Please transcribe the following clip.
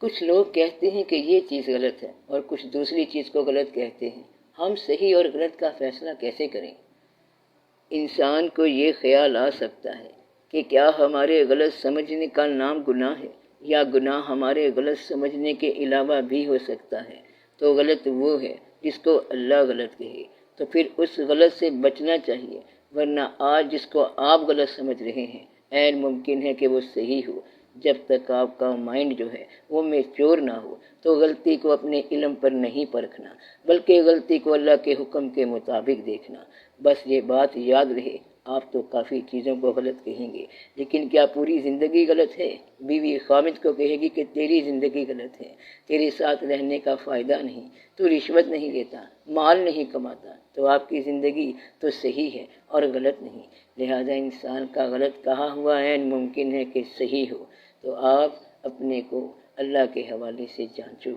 کچھ لوگ کہتے ہیں کہ یہ چیز غلط ہے اور کچھ دوسری چیز کو غلط کہتے ہیں، ہم صحیح اور غلط کا فیصلہ کیسے کریں؟ انسان کو یہ خیال آ سکتا ہے کہ کیا ہمارے غلط سمجھنے کا نام گناہ ہے، یا گناہ ہمارے غلط سمجھنے کے علاوہ بھی ہو سکتا ہے۔ تو غلط وہ ہے جس کو اللہ غلط کہے، تو پھر اس غلط سے بچنا چاہیے، ورنہ آج جس کو آپ غلط سمجھ رہے ہیں عین ممکن ہے کہ وہ صحیح ہو۔ جب تک آپ کا مائنڈ جو ہے وہ میچور نہ ہو تو غلطی کو اپنے علم پر نہیں پرکھنا، بلکہ غلطی کو اللہ کے حکم کے مطابق دیکھنا۔ بس یہ بات یاد رہے، آپ تو کافی چیزوں کو غلط کہیں گے، لیکن کیا پوری زندگی غلط ہے؟ بیوی خامد کو کہے گی کہ تیری زندگی غلط ہے، تیرے ساتھ رہنے کا فائدہ نہیں، تو رشوت نہیں لیتا، مال نہیں کماتا، تو آپ کی زندگی تو صحیح ہے اور غلط نہیں۔ لہذا انسان کا غلط کہا ہوا عین ممکن ہے کہ صحیح ہو، تو آپ اپنے کو اللہ کے حوالے سے جانچو۔